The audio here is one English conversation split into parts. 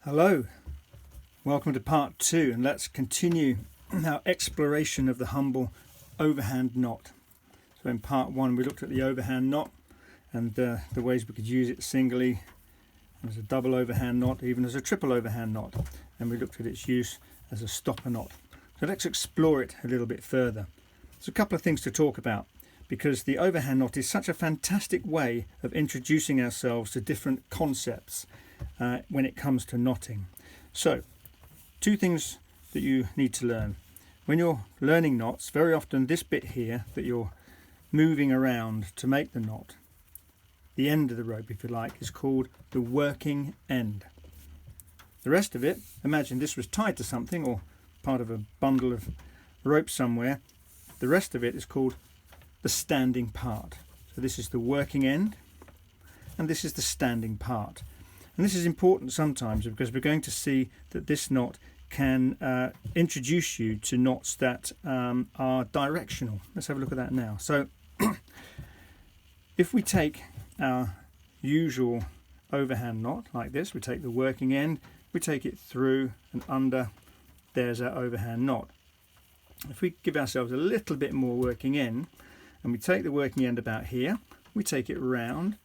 Hello, welcome to part 2, and let's continue our exploration of the humble overhand knot. So in part 1 we looked at the overhand knot and the ways we could use it singly, as a double overhand knot, even as a triple overhand knot, and we looked at its use as a stopper knot. So let's explore it a little bit further. There's a couple of things to talk about, because the overhand knot is such a fantastic way of introducing ourselves to different concepts when it comes to knotting. So, two things that you need to learn. When you're learning knots, very often this bit here that you're moving around to make the knot, the end of the rope if you like, is called the working end. The rest of it, imagine this was tied to something or part of a bundle of rope somewhere, the rest of it is called the standing part. So this is the working end and this is the standing part. And this is important sometimes because we're going to see that this knot can introduce you to knots that are directional. Let's have a look at that now. So if we take our usual overhand knot like this, we take the working end, we take it through and under, there's our overhand knot. If we give ourselves a little bit more working end and we take the working end about here, we take it round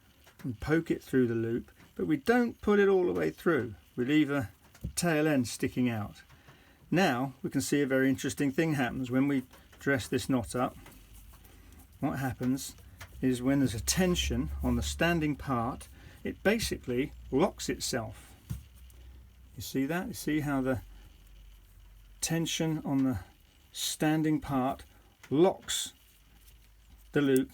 and poke it through the loop, but we don't pull it all the way through. We leave a tail end sticking out. Now we can see a very interesting thing happens when we dress this knot up. What happens is when there's a tension on the standing part, it basically locks itself. You see that? You see how the tension on the standing part locks the loop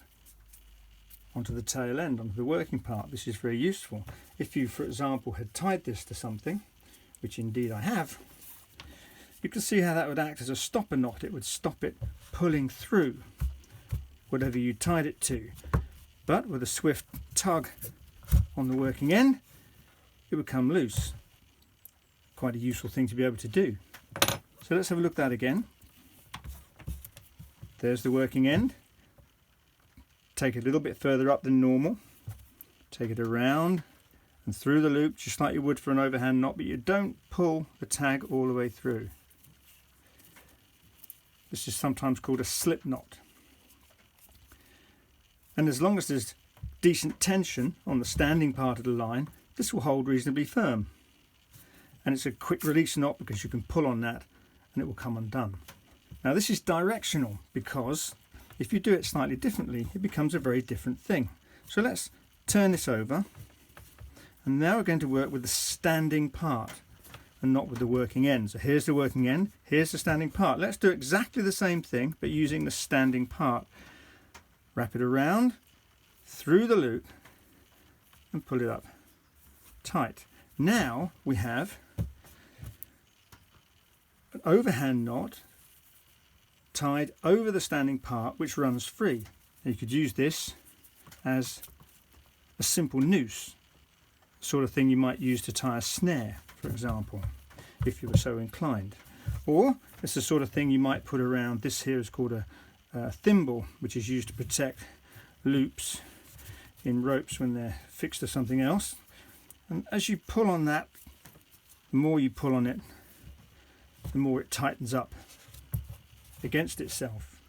onto the tail end, onto the working part. This is very useful. If you, for example, had tied this to something, which indeed I have, you can see how that would act as a stopper knot. It would stop it pulling through whatever you tied it to. But with a swift tug on the working end, it would come loose. Quite a useful thing to be able to do. So let's have a look at that again. There's the working end. Take it a little bit further up than normal. Take it around and through the loop just like you would for an overhand knot, but you don't pull the tag all the way through. This is sometimes called a slip knot. And as long as there's decent tension on the standing part of the line, this will hold reasonably firm. And it's a quick release knot because you can pull on that and it will come undone. Now this is directional because if you do it slightly differently, it becomes a very different thing. So let's turn this over, and now we're going to work with the standing part and not with the working end. So here's the working end, here's the standing part. Let's do exactly the same thing but using the standing part. Wrap it around, through the loop and pull it up tight. Now we have an overhand knot tied over the standing part which runs free. And you could use this as a simple noose, sort of thing you might use to tie a snare, for example, if you were so inclined. Or it's the sort of thing you might put around, this here is called a thimble, which is used to protect loops in ropes when they're fixed to something else. And as you pull on that, the more you pull on it, the more it tightens up against itself.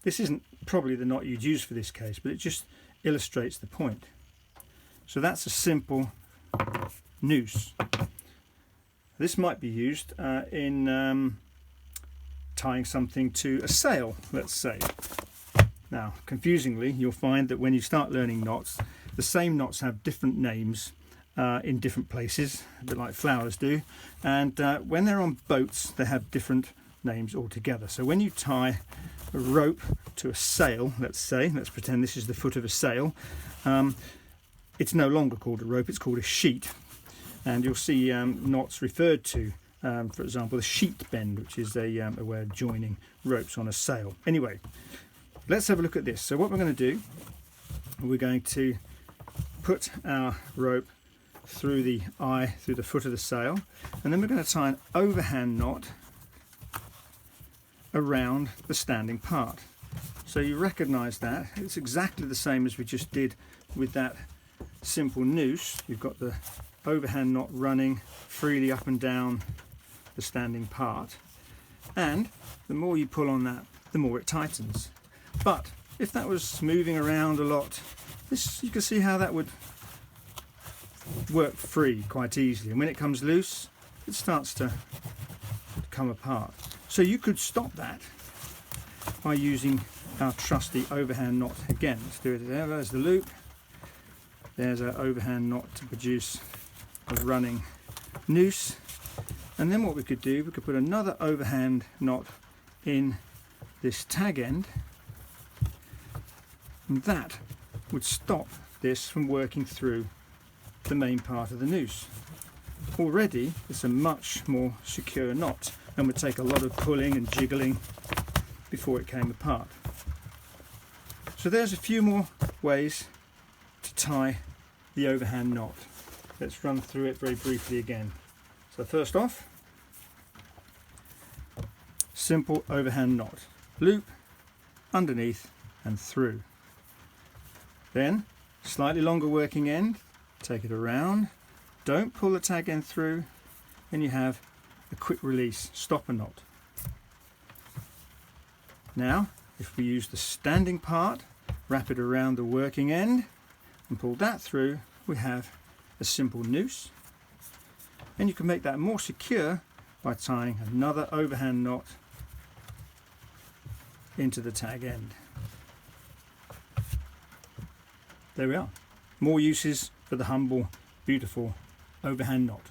This isn't probably the knot you'd use for this case, but it just illustrates the point. So that's a simple noose. This might be used in tying something to a sail, let's say. Now, confusingly, you'll find that when you start learning knots, the same knots have different names in different places, a bit like flowers do, and when they're on boats they have different names altogether. So when you tie a rope to a sail, let's say, let's pretend this is the foot of a sail, it's no longer called a rope, it's called a sheet. And you'll see knots referred to, for example, the sheet bend, which is a way of joining ropes on a sail. Anyway, let's have a look at this. So what we're going to do, we're going to put our rope through the eye, through the foot of the sail, and then we're going to tie an overhand knot around the standing part. So you recognize that it's exactly the same as we just did with that simple noose. You've got the overhand knot running freely up and down the standing part, and the more you pull on that, the more it tightens. But if that was moving around a lot, this, you can see how that would work free quite easily, and when it comes loose it starts to come apart. So you could stop that by using our trusty overhand knot again. Let's do it there. There's the loop, there's our overhand knot to produce a running noose, and then what we could do, we could put another overhand knot in this tag end, and that would stop this from working through the main part of the noose. Already it's a much more secure knot and would take a lot of pulling and jiggling before it came apart. So there's a few more ways to tie the overhand knot. Let's run through it very briefly again. So first off, simple overhand knot, loop, underneath and through. Then slightly longer working end, take it around, don't pull the tag end through, and you have a quick release stopper knot. Now if we use the standing part, wrap it around the working end and pull that through, we have a simple noose, and you can make that more secure by tying another overhand knot into the tag end. There we are. More uses for the humble, beautiful overhand knot.